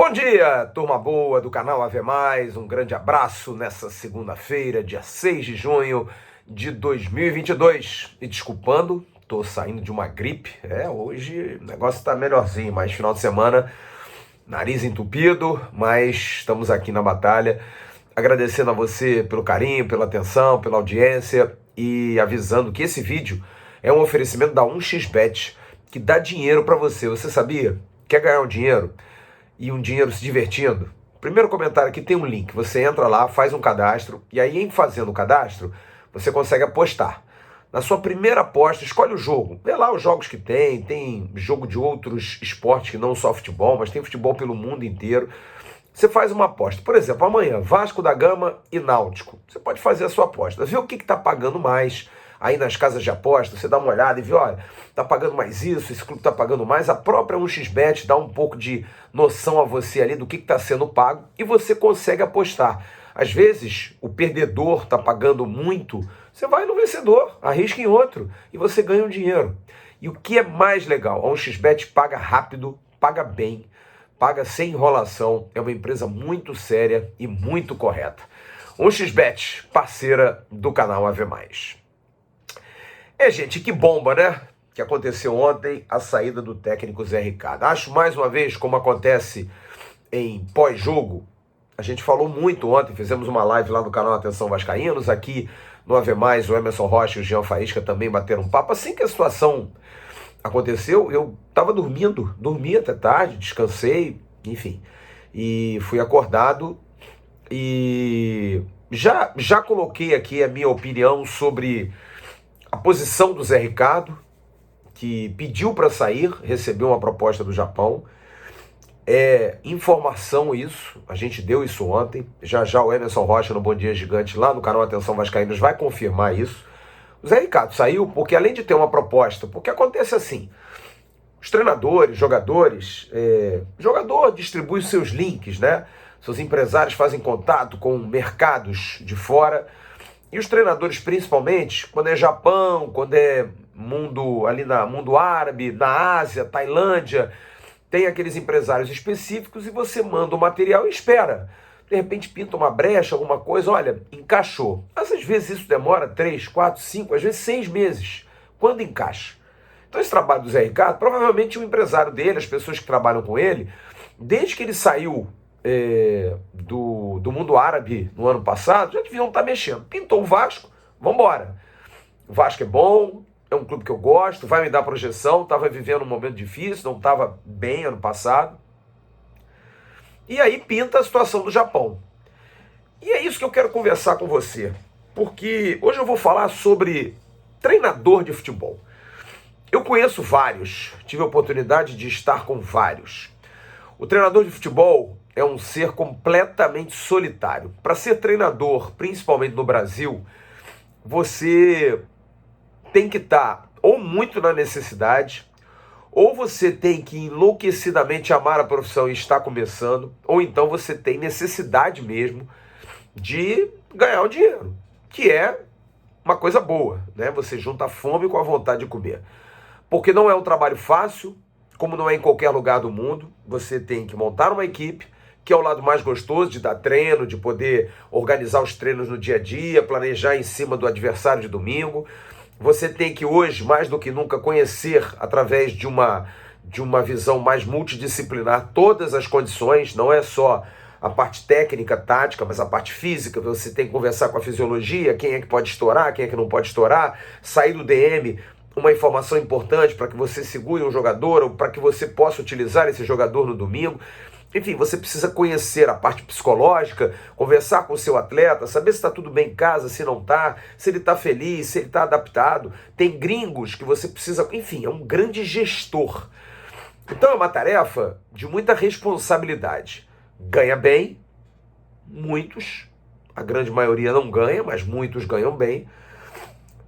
Bom dia, turma boa do canal Ave Mais, um grande abraço nessa segunda-feira, dia 6 de junho de 2022. E desculpando, tô saindo de uma gripe, hoje o negócio tá melhorzinho, mas final de semana, nariz entupido, mas estamos aqui na batalha, agradecendo a você pelo carinho, pela atenção, pela audiência e avisando que esse vídeo é um oferecimento da 1xBet, que dá dinheiro para você. Você sabia? Quer ganhar um dinheiro? E um dinheiro se divertindo? Primeiro comentário aqui tem um link, você entra lá, faz um cadastro, e aí em fazendo o cadastro, você consegue apostar. Na sua primeira aposta, escolhe o jogo, vê lá os jogos que tem jogo de outros esportes que não só futebol, mas tem futebol pelo mundo inteiro. Você faz uma aposta, por exemplo, amanhã, Vasco da Gama e Náutico. Você pode fazer a sua aposta, vê o que está pagando mais. Aí nas casas de aposta, você dá uma olhada e vê, olha, tá pagando mais isso, esse clube tá pagando mais. A própria 1xBet dá um pouco de noção a você ali do que está sendo pago e você consegue apostar. Às vezes, o perdedor tá pagando muito, você vai no vencedor, arrisca em outro e você ganha um dinheiro. E o que é mais legal, a 1xBet paga rápido, paga bem, paga sem enrolação, é uma empresa muito séria e muito correta. 1xBet, parceira do canal Ave Mais. Gente, que bomba, né? Que aconteceu ontem, a saída do técnico Zé Ricardo. Acho, mais uma vez, como acontece em pós-jogo, a gente falou muito ontem, fizemos uma live lá no canal Atenção Vascaínos, aqui no Ave Mais, o Emerson Rocha e o Jean Faísca também bateram um papo. Assim que a situação aconteceu, eu estava dormindo, dormi até tarde, descansei, enfim, e fui acordado e já coloquei aqui a minha opinião sobre a posição do Zé Ricardo, que pediu para sair, recebeu uma proposta do Japão. Informação isso, a gente deu isso ontem. Já o Emerson Rocha no Bom Dia Gigante, lá no canal Atenção Vascaínos, vai confirmar isso. O Zé Ricardo saiu porque, além de ter uma proposta, porque acontece assim, os treinadores, jogadores, jogador distribui os seus links, né? Seus empresários fazem contato com mercados de fora. E os treinadores, principalmente, quando é Japão, quando é mundo árabe, na Ásia, Tailândia, tem aqueles empresários específicos e você manda o material e espera. De repente pinta uma brecha, alguma coisa, olha, encaixou. Mas às vezes isso demora 3, 4, 5, às vezes 6 meses. Quando encaixa? Então esse trabalho do Zé Ricardo, provavelmente o empresário dele, as pessoas que trabalham com ele, desde que ele saiu do mundo árabe no ano passado, já deviam estar mexendo. Pintou o Vasco, vamos embora. O Vasco é bom, é um clube que eu gosto, vai me dar projeção, estava vivendo um momento difícil, não estava bem ano passado. E aí pinta a situação do Japão. E é isso que eu quero conversar com você, porque hoje eu vou falar sobre treinador de futebol. Eu conheço vários, tive a oportunidade de estar com vários. O treinador de futebol é um ser completamente solitário. Para ser treinador, principalmente no Brasil, você tem que estar ou muito na necessidade, ou você tem que enlouquecidamente amar a profissão e estar começando, ou então você tem necessidade mesmo de ganhar o dinheiro, que é uma coisa boa, né? Você junta a fome com a vontade de comer. Porque não é um trabalho fácil, como não é em qualquer lugar do mundo. Você tem que montar uma equipe, que é o lado mais gostoso de dar treino, de poder organizar os treinos no dia a dia, planejar em cima do adversário de domingo. Você tem que hoje, mais do que nunca, conhecer através de uma visão mais multidisciplinar todas as condições, não é só a parte técnica, tática, mas a parte física. Você tem que conversar com a fisiologia, quem é que pode estourar, quem é que não pode estourar, sair do DM uma informação importante para que você segure um jogador ou para que você possa utilizar esse jogador no domingo. Enfim, você precisa conhecer a parte psicológica, conversar com o seu atleta, saber se está tudo bem em casa, se não está, se ele está feliz, se ele está adaptado. Tem gringos que você precisa... Enfim, é um grande gestor. Então é uma tarefa de muita responsabilidade. Ganha bem, muitos, a grande maioria não ganha, mas muitos ganham bem.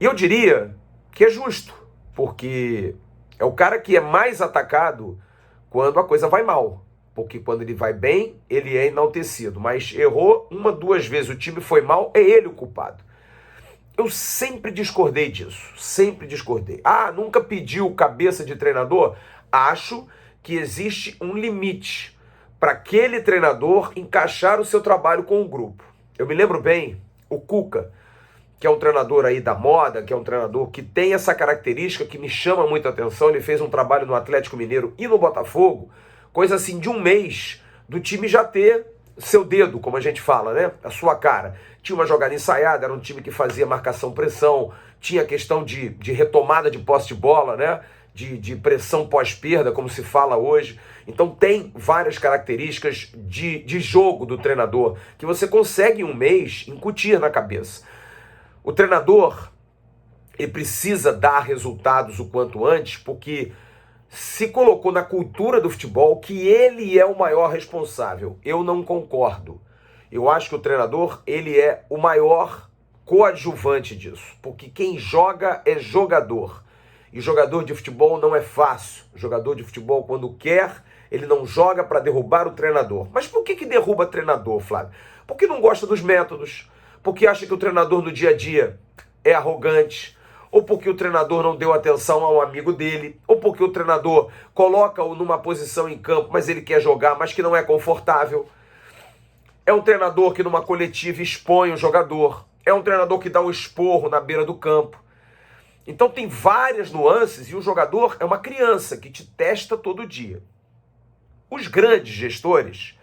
E eu diria que é justo, porque é o cara que é mais atacado quando a coisa vai mal. Porque quando ele vai bem, ele é enaltecido. Mas errou 1, 2 vezes, o time foi mal, é ele o culpado. Eu sempre discordei disso, sempre discordei. Nunca pediu cabeça de treinador? Acho que existe um limite para aquele treinador encaixar o seu trabalho com o grupo. Eu me lembro bem, o Cuca, que é um treinador aí da moda, que é um treinador que tem essa característica que me chama muita atenção. Ele fez um trabalho no Atlético Mineiro e no Botafogo, coisa assim de um mês do time já ter seu dedo, como a gente fala, né? A sua cara. Tinha uma jogada ensaiada, era um time que fazia marcação-pressão, tinha questão de retomada de posse de bola, né? De pressão pós-perda, como se fala hoje. Então tem várias características de jogo do treinador que você consegue em um mês incutir na cabeça. O treinador, ele precisa dar resultados o quanto antes, porque se colocou na cultura do futebol que ele é o maior responsável. Eu não concordo. Eu acho que o treinador, ele é o maior coadjuvante disso, porque quem joga é jogador. E jogador de futebol não é fácil. Jogador de futebol, quando quer, ele não joga para derrubar o treinador. Mas por que derruba treinador, Flávio? Porque não gosta dos métodos, porque acha que o treinador no dia a dia é arrogante, ou porque o treinador não deu atenção ao amigo dele, ou porque o treinador coloca-o numa posição em campo, mas ele quer jogar, mas que não é confortável. É um treinador que numa coletiva expõe o jogador. É um treinador que dá um esporro na beira do campo. Então tem várias nuances e o jogador é uma criança que te testa todo dia. Os grandes gestores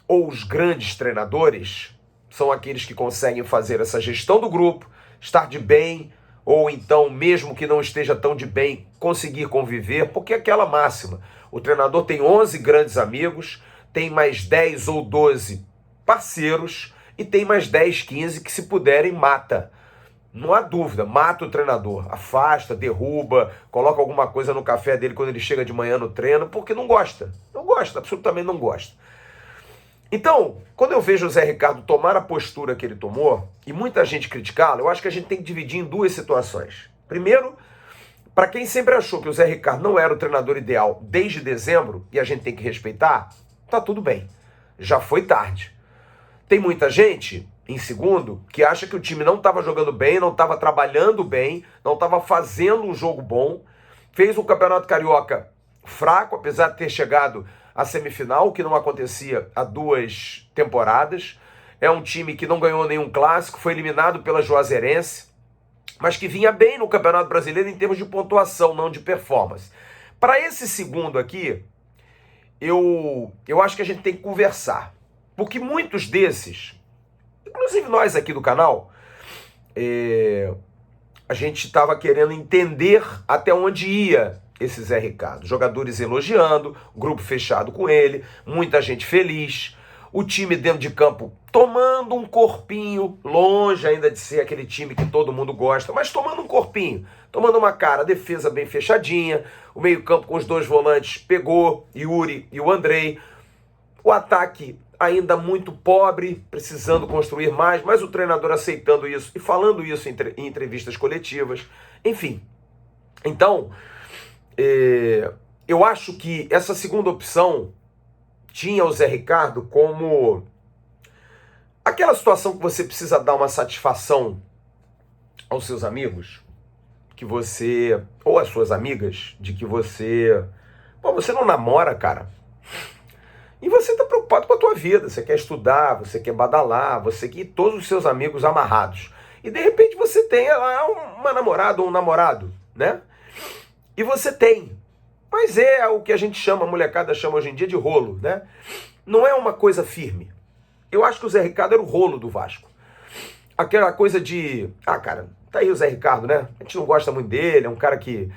ou os grandes treinadores são aqueles que conseguem fazer essa gestão do grupo, estar de bem, ou então, mesmo que não esteja tão de bem, conseguir conviver, porque é aquela máxima. O treinador tem 11 grandes amigos, tem mais 10 ou 12 parceiros e tem mais 10, 15 que se puderem mata. Não há dúvida, mata o treinador, afasta, derruba, coloca alguma coisa no café dele quando ele chega de manhã no treino, porque não gosta. Não gosta, absolutamente não gosta. Então, quando eu vejo o Zé Ricardo tomar a postura que ele tomou, e muita gente criticá-lo, eu acho que a gente tem que dividir em duas situações. Primeiro, para quem sempre achou que o Zé Ricardo não era o treinador ideal desde dezembro, e a gente tem que respeitar, tá tudo bem. Já foi tarde. Tem muita gente, em segundo, que acha que o time não estava jogando bem, não estava trabalhando bem, não estava fazendo um jogo bom, fez um campeonato carioca fraco, apesar de ter chegado à semifinal, o que não acontecia há 2 temporadas. É um time que não ganhou nenhum clássico, foi eliminado pela Juazeirense, mas que vinha bem no Campeonato Brasileiro em termos de pontuação, não de performance. Para esse segundo aqui, eu acho que a gente tem que conversar, porque muitos desses, inclusive nós aqui do canal, a gente estava querendo entender até onde ia esse Zé Ricardo. Jogadores elogiando, grupo fechado com ele, muita gente feliz, o time dentro de campo tomando um corpinho, longe ainda de ser aquele time que todo mundo gosta, mas tomando um corpinho, tomando uma cara, defesa bem fechadinha, o meio-campo com os 2 volantes pegou, Yuri e o Andrei, o ataque ainda muito pobre, precisando construir mais, mas o treinador aceitando isso e falando isso em entrevistas coletivas, enfim. Então, eu acho que essa segunda opção tinha o Zé Ricardo como aquela situação que você precisa dar uma satisfação aos seus amigos, que você, ou às suas amigas, de que você não namora, cara. E você está preocupado com a tua vida, você quer estudar, você quer badalar, você quer todos os seus amigos amarrados. E de repente você tem lá uma namorada ou um namorado, né? E você tem. Mas é o que a gente chama, a molecada chama hoje em dia de rolo, né? Não é uma coisa firme. Eu acho que o Zé Ricardo era o rolo do Vasco. Aquela coisa de, cara, tá aí o Zé Ricardo, né? A gente não gosta muito dele, é um cara que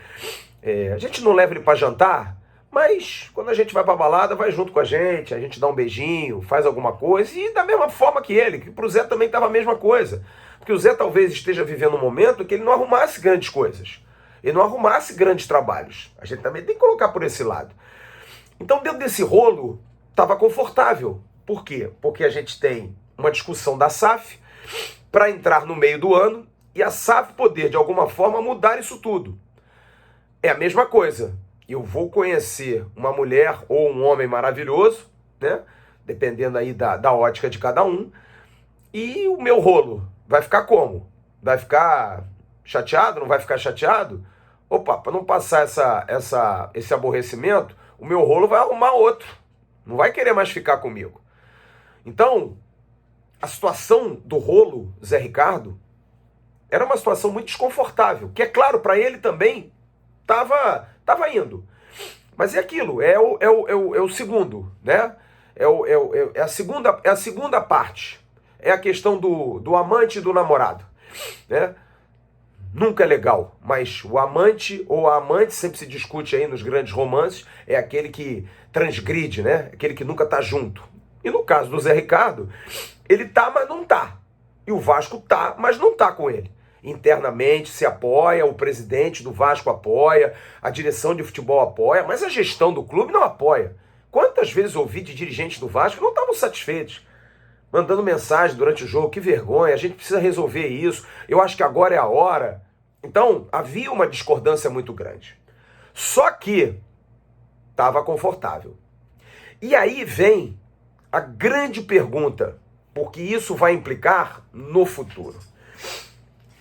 a gente não leva ele para jantar, mas quando a gente vai pra balada, vai junto com a gente dá um beijinho, faz alguma coisa, e da mesma forma que ele, que pro Zé também tava a mesma coisa. Porque o Zé talvez esteja vivendo um momento que ele não arrumasse grandes coisas. Ele não arrumasse grandes trabalhos. A gente também tem que colocar por esse lado. Então, dentro desse rolo, estava confortável. Por quê? Porque a gente tem uma discussão da SAF para entrar no meio do ano e a SAF poder, de alguma forma, mudar isso tudo. É a mesma coisa. Eu vou conhecer uma mulher ou um homem maravilhoso, né? Dependendo aí da ótica de cada um, e o meu rolo vai ficar como? Vai ficar chateado? Não vai ficar chateado? Opa, para não passar esse aborrecimento, o meu rolo vai arrumar outro. Não vai querer mais ficar comigo. Então, a situação do rolo Zé Ricardo era uma situação muito desconfortável, que é claro, para ele também tava indo. Mas é aquilo, é o segundo, né? É a segunda parte. É a questão do amante e do namorado, né? Nunca é legal, mas o amante ou a amante, sempre se discute aí nos grandes romances, é aquele que transgride, né? Aquele que nunca tá junto. E no caso do Zé Ricardo, ele tá, mas não tá. E o Vasco tá, mas não tá com ele. Internamente se apoia, o presidente do Vasco apoia, a direção de futebol apoia, mas a gestão do clube não apoia. Quantas vezes ouvi de dirigentes do Vasco que não estavam satisfeitos, mandando mensagem durante o jogo, que vergonha, a gente precisa resolver isso, eu acho que agora é a hora. Então, havia uma discordância muito grande. Só que estava confortável. E aí vem a grande pergunta, porque isso vai implicar no futuro.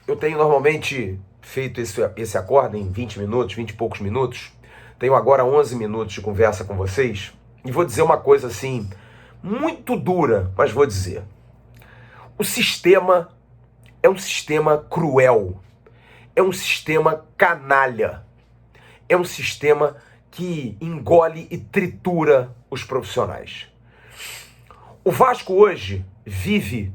Eu tenho normalmente feito esse acordo em 20 minutos, 20 e poucos minutos. Tenho agora 11 minutos de conversa com vocês. E vou dizer uma coisa assim, muito dura, mas vou dizer. O sistema é um sistema cruel. É um sistema canalha. É um sistema que engole e tritura os profissionais. O Vasco hoje vive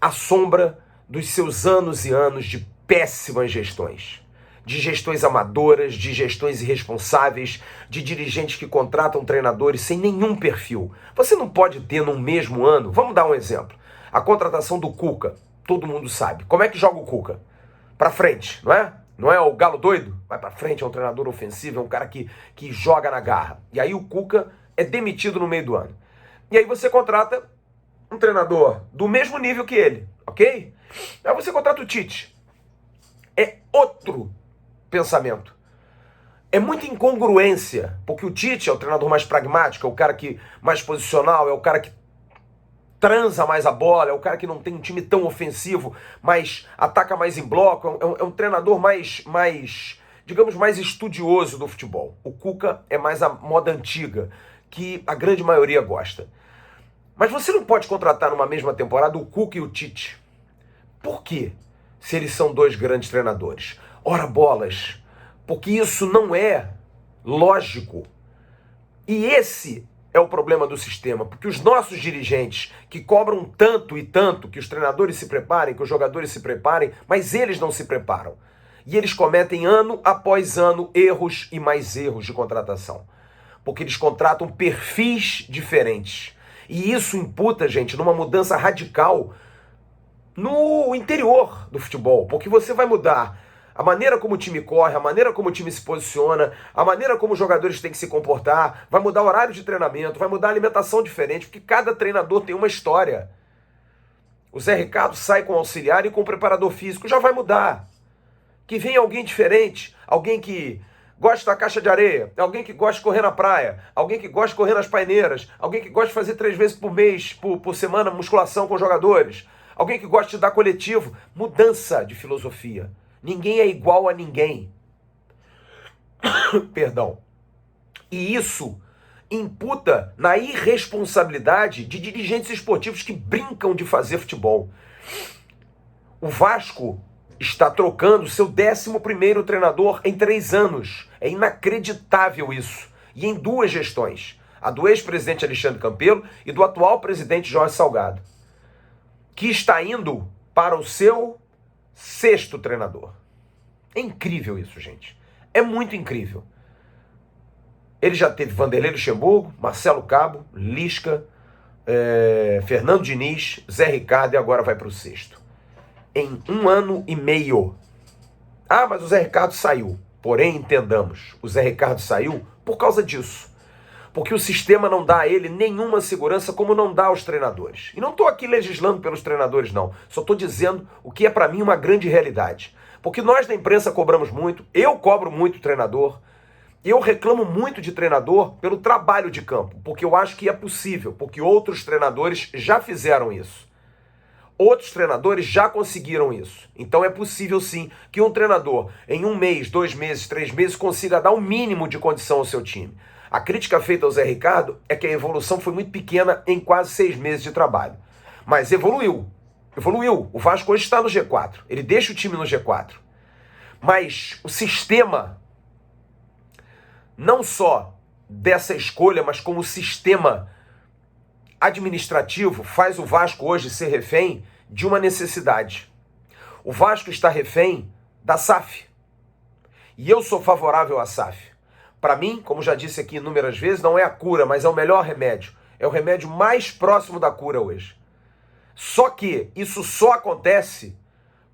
à sombra dos seus anos e anos de péssimas gestões. De gestões amadoras, de gestões irresponsáveis, de dirigentes que contratam treinadores sem nenhum perfil. Você não pode ter no mesmo ano, vamos dar um exemplo, a contratação do Cuca, todo mundo sabe. Como é que joga o Cuca? Pra frente, não é? Não é o galo doido? Vai pra frente, é um treinador ofensivo, é um cara que joga na garra. E aí o Cuca é demitido no meio do ano. E aí você contrata um treinador do mesmo nível que ele, ok? Aí você contrata o Tite. É outro pensamento. É muita incongruência, porque o Tite é o treinador mais pragmático, é o cara que mais posicional, é o cara que transa mais a bola, é o cara que não tem um time tão ofensivo, mas ataca mais em bloco, é um treinador mais, digamos, mais estudioso do futebol. O Cuca é mais a moda antiga, que a grande maioria gosta. Mas você não pode contratar numa mesma temporada o Cuca e o Tite. Por quê? Se eles são dois grandes treinadores. Ora bolas, porque isso não é lógico. E esse é o problema do sistema, porque os nossos dirigentes que cobram tanto e tanto que os treinadores se preparem, que os jogadores se preparem, mas eles não se preparam. E eles cometem ano após ano erros e mais erros de contratação. Porque eles contratam perfis diferentes. E isso imputa, gente, numa mudança radical no interior do futebol, porque você vai mudar a maneira como o time corre, a maneira como o time se posiciona, a maneira como os jogadores têm que se comportar, vai mudar o horário de treinamento, vai mudar a alimentação diferente, porque cada treinador tem uma história. O Zé Ricardo sai com auxiliar e com preparador físico, já vai mudar. Que venha alguém diferente, alguém que gosta da caixa de areia, alguém que gosta de correr na praia, alguém que gosta de correr nas paineiras, alguém que gosta de fazer 3 vezes por mês, por semana, musculação com os jogadores, alguém que gosta de dar coletivo. Mudança de filosofia. Ninguém é igual a ninguém. Perdão. E isso imputa na irresponsabilidade de dirigentes esportivos que brincam de fazer futebol. O Vasco está trocando seu 11º treinador em 3 anos. É inacreditável isso. E em 2 gestões. A do ex-presidente Alexandre Campelo e do atual presidente Jorge Salgado. Que está indo para o seu 6º treinador. É incrível isso, gente. É muito incrível. Ele já teve Vanderlei Luxemburgo, Marcelo Cabo, Lisca, Fernando Diniz, Zé Ricardo e agora vai para o 6º. Em 1 ano e meio. Ah, mas o Zé Ricardo saiu. Porém, entendamos, o Zé Ricardo saiu por causa disso. Porque o sistema não dá a ele nenhuma segurança como não dá aos treinadores. E não estou aqui legislando pelos treinadores, não. Só estou dizendo o que é para mim uma grande realidade. Porque nós da imprensa cobramos muito, eu cobro muito treinador, eu reclamo muito de treinador pelo trabalho de campo, porque eu acho que é possível, porque outros treinadores já fizeram isso. Outros treinadores já conseguiram isso. Então é possível sim que um treinador em 1 mês, 2 meses, 3 meses consiga dar um mínimo de condição ao seu time. A crítica feita ao Zé Ricardo é que a evolução foi muito pequena em quase 6 meses de trabalho. Mas evoluiu. Evoluiu. O Vasco hoje está no G4. Ele deixa o time no G4. Mas o sistema, não só dessa escolha, mas como o sistema administrativo, faz o Vasco hoje ser refém de uma necessidade. O Vasco está refém da SAF. E eu sou favorável à SAF. Para mim, como já disse aqui inúmeras vezes, não é a cura, mas é o melhor remédio. É o remédio mais próximo da cura hoje. Só que isso só acontece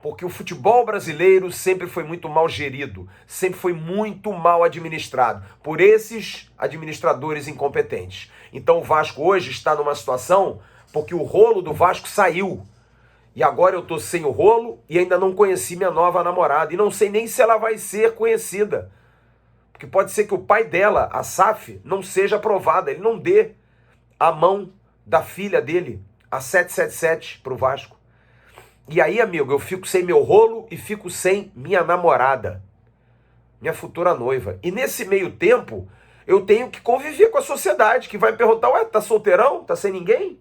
porque o futebol brasileiro sempre foi muito mal gerido, sempre foi muito mal administrado por esses administradores incompetentes. Então o Vasco hoje está numa situação porque o rolo do Vasco saiu. E agora eu tô sem o rolo e ainda não conheci minha nova namorada. E não sei nem se ela vai ser conhecida. Porque pode ser que o pai dela, a SAF, não seja aprovada. Ele não dê a mão da filha dele, a 777, pro Vasco. E aí, amigo, eu fico sem meu rolo e fico sem minha namorada. Minha futura noiva. E nesse meio tempo, eu tenho que conviver com a sociedade, que vai perguntar, ué, tá solteirão? Tá sem ninguém?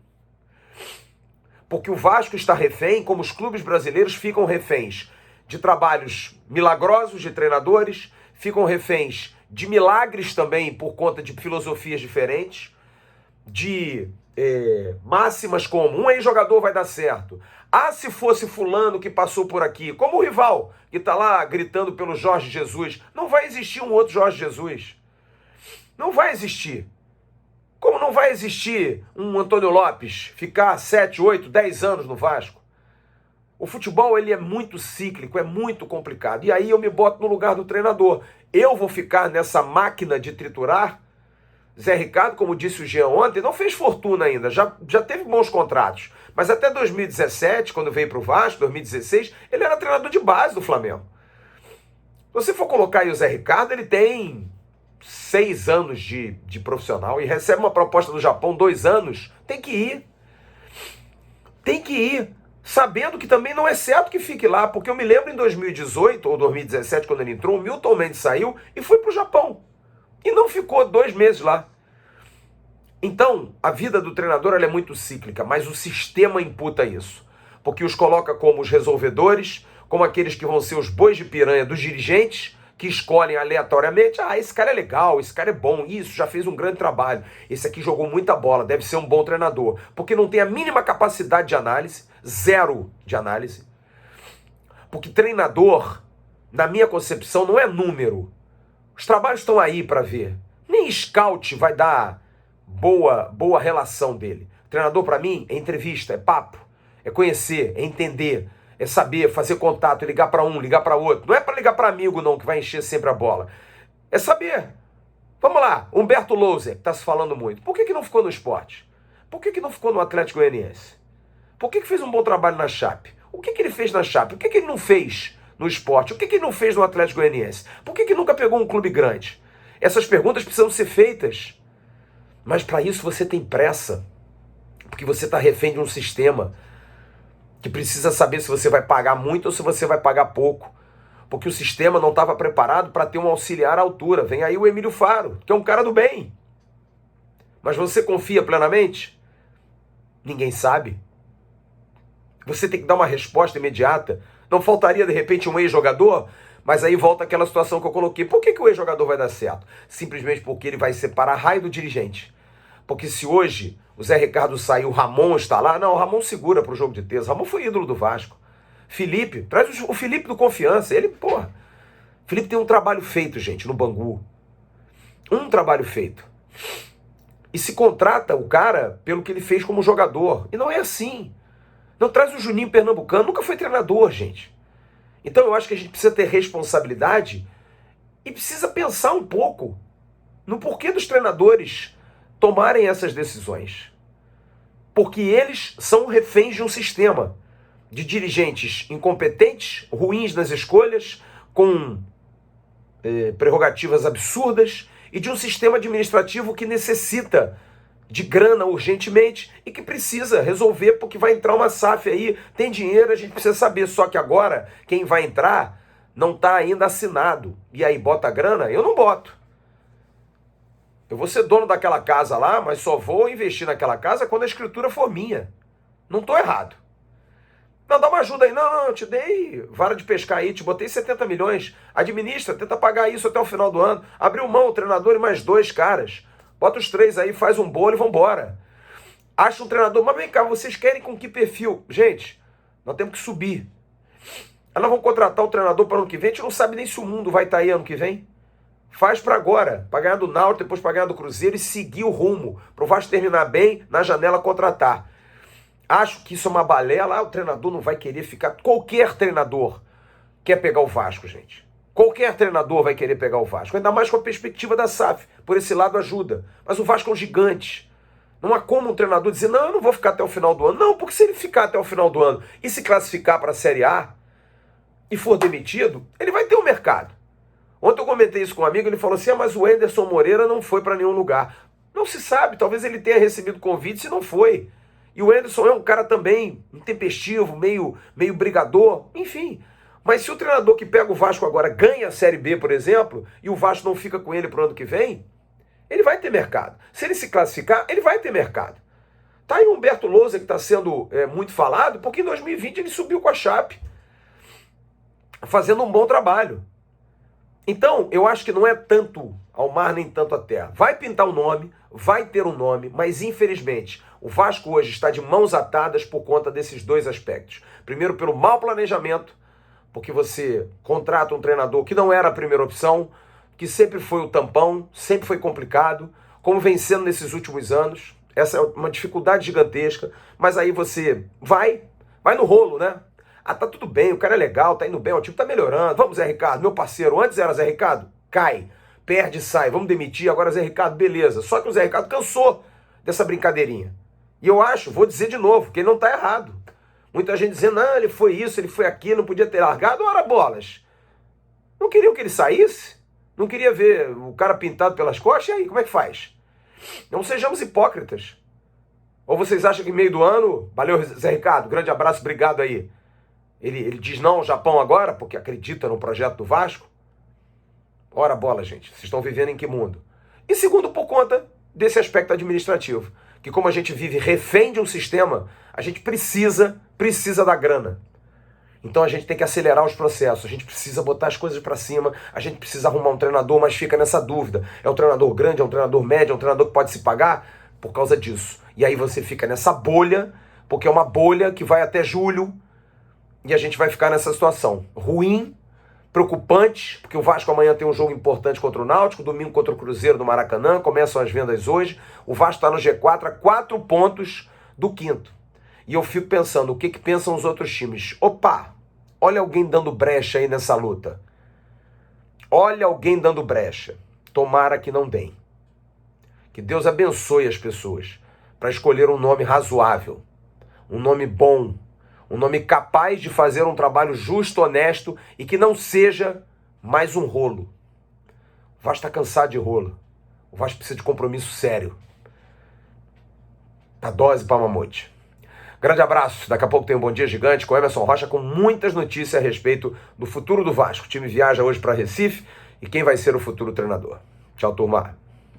Porque o Vasco está refém, como os clubes brasileiros ficam reféns de trabalhos milagrosos de treinadores, ficam reféns de milagres também por conta de filosofias diferentes, de máximas como um ex-jogador vai dar certo. Ah, se fosse fulano que passou por aqui, como o rival que está lá gritando pelo Jorge Jesus. Não vai existir um outro Jorge Jesus. Não vai existir. Como não vai existir um Antônio Lopes ficar 7, 8, 10 anos no Vasco? O futebol ele é muito cíclico, é muito complicado. E aí eu me boto no lugar do treinador. Eu vou ficar nessa máquina de triturar? Zé Ricardo, como disse o Jean ontem, não fez fortuna ainda, já teve bons contratos. Mas até 2017, quando veio para o Vasco, 2016, ele era treinador de base do Flamengo. Se você for colocar aí o Zé Ricardo, ele tem 6 anos de profissional e recebe uma proposta do Japão, 2 anos, tem que ir. Tem que ir, sabendo que também não é certo que fique lá, porque eu me lembro em 2018 ou 2017, quando ele entrou, o Milton Mendes saiu e foi para o Japão. E não ficou 2 meses lá. Então, a vida do treinador ela é muito cíclica, mas o sistema imputa isso. Porque os coloca como os resolvedores, como aqueles que vão ser os bois de piranha dos dirigentes, que escolhem aleatoriamente. Ah, esse cara é legal, esse cara é bom, isso, já fez um grande trabalho. Esse aqui jogou muita bola, deve ser um bom treinador. Porque não tem a mínima capacidade de análise, zero de análise. Porque treinador, na minha concepção, não é número. Os trabalhos estão aí para ver. Nem scout vai dar boa relação dele. O treinador, para mim, é entrevista, é papo, é conhecer, é entender, é saber, fazer contato, ligar para um, ligar para outro. Não é para ligar para amigo, não, que vai encher sempre a bola. É saber. Vamos lá, Humberto Louser, que está se falando muito. Por que não ficou no esporte? Por que não ficou no Atlético Goianiense? Por que fez um bom trabalho na Chape? O que ele fez na Chape? O que ele não fez no esporte? O que ele não fez no Atlético Goianiense? Por que nunca pegou um clube grande? Essas perguntas precisam ser feitas. Mas para isso você tem pressa. Porque você está refém de um sistema que precisa saber se você vai pagar muito ou se você vai pagar pouco. Porque o sistema não estava preparado para ter um auxiliar à altura. Vem aí o Emílio Faro, que é um cara do bem. Mas você confia plenamente? Ninguém sabe. Você tem que dar uma resposta imediata. Não faltaria, de repente, um ex-jogador? Mas aí volta aquela situação que eu coloquei. Por que o ex-jogador vai dar certo? Simplesmente porque ele vai separar raio do dirigente. Porque se hoje o Zé Ricardo saiu, o Ramon está lá, não, o Ramon segura para o jogo de terça. O Ramon foi ídolo do Vasco. Felipe, traz o Felipe do Confiança. Ele, porra. Felipe tem um trabalho feito, gente, no Bangu. Um trabalho feito. E se contrata o cara pelo que ele fez como jogador. E não é assim. Não traz o Juninho Pernambucano, nunca foi treinador, gente. Então eu acho que a gente precisa ter responsabilidade e precisa pensar um pouco no porquê dos treinadores tomarem essas decisões. Porque eles são reféns de um sistema de dirigentes incompetentes, ruins nas escolhas, com prerrogativas absurdas e de um sistema administrativo que necessita de grana urgentemente e que precisa resolver porque vai entrar uma SAF aí, tem dinheiro, a gente precisa saber. Só que agora, quem vai entrar não está ainda assinado. E aí, bota a grana? Eu não boto. Eu vou ser dono daquela casa lá, mas só vou investir naquela casa quando a escritura for minha. Não estou errado. Não, dá uma ajuda aí. Não, eu te dei vara de pescar aí, te botei 70 milhões. Administra, tenta pagar isso até o final do ano. Abriu mão o treinador e mais 2 caras. Bota os 3 aí, faz um bolo e vambora. Acha um treinador, mas vem cá, vocês querem com que perfil? Gente, nós temos que subir. Nós vamos contratar o treinador para o ano que vem, a gente não sabe nem se o mundo vai estar aí ano que vem. Faz para agora, para ganhar do Náutico, depois para ganhar do Cruzeiro e seguir o rumo. Para o Vasco terminar bem, na janela contratar. Acho que isso é uma balela, o treinador não vai querer ficar. Qualquer treinador quer pegar o Vasco, gente. Qualquer treinador vai querer pegar o Vasco, ainda mais com a perspectiva da SAF. Por esse lado ajuda. Mas o Vasco é um gigante. Não há como um treinador dizer, não, eu não vou ficar até o final do ano. Não, porque se ele ficar até o final do ano e se classificar para a Série A e for demitido, ele vai ter um mercado. Ontem eu comentei isso com um amigo, ele falou assim, mas o Anderson Moreira não foi para nenhum lugar. Não se sabe, talvez ele tenha recebido convite se não foi. E o Anderson é um cara também intempestivo, meio brigador, enfim. Mas se o treinador que pega o Vasco agora ganha a Série B, por exemplo, e o Vasco não fica com ele para o ano que vem, ele vai ter mercado. Se ele se classificar, ele vai ter mercado. Tá aí o Humberto Lousa, que está sendo muito falado, porque em 2020 ele subiu com a Chape, fazendo um bom trabalho. Então, eu acho que não é tanto ao mar nem tanto à terra. Vai pintar um nome, vai ter um nome, mas infelizmente o Vasco hoje está de mãos atadas por conta desses 2 aspectos. Primeiro, pelo mau planejamento, porque você contrata um treinador que não era a primeira opção, que sempre foi o tampão, sempre foi complicado, como vem sendo nesses últimos anos. Essa é uma dificuldade gigantesca, mas aí você vai no rolo, né? Ah, tá tudo bem, o cara é legal, tá indo bem, o time tá melhorando. Vamos, Zé Ricardo, meu parceiro. Antes era Zé Ricardo, cai, perde, sai. Vamos demitir, agora Zé Ricardo, beleza. Só que o Zé Ricardo cansou dessa brincadeirinha. E eu acho, vou dizer de novo, que ele não tá errado. Muita gente dizendo, não, ele foi isso, ele foi aquilo, não podia ter largado. Ora, bolas. Não queriam que ele saísse? Não queria ver o cara pintado pelas costas? E aí, como é que faz? Não sejamos hipócritas. Ou vocês acham que em meio do ano, valeu, Zé Ricardo, grande abraço, obrigado aí. Ele diz não ao Japão agora, porque acredita no projeto do Vasco? Ora bola, gente, vocês estão vivendo em que mundo? E segundo, por conta desse aspecto administrativo, que como a gente vive refém de um sistema, a gente precisa da grana. Então a gente tem que acelerar os processos, a gente precisa botar as coisas para cima, a gente precisa arrumar um treinador, mas fica nessa dúvida. É um treinador grande, é um treinador médio, é um treinador que pode se pagar? Por causa disso. E aí você fica nessa bolha, porque é uma bolha que vai até julho, e a gente vai ficar nessa situação ruim, preocupante, porque o Vasco amanhã tem um jogo importante contra o Náutico, domingo contra o Cruzeiro do Maracanã, começam as vendas hoje, o Vasco está no G4 a 4 pontos do 5º. E eu fico pensando, o que pensam os outros times? Opa, olha alguém dando brecha aí nessa luta. Olha alguém dando brecha. Tomara que não deem. Que Deus abençoe as pessoas para escolher um nome razoável, um nome bom, um nome capaz de fazer um trabalho justo, honesto e que não seja mais um rolo. O Vasco está cansado de rolo. O Vasco precisa de compromisso sério. A dose para mamute. Grande abraço. Daqui a pouco tem um Bom Dia Gigante com Emerson Rocha com muitas notícias a respeito do futuro do Vasco. O time viaja hoje para Recife e quem vai ser o futuro treinador. Tchau, turma.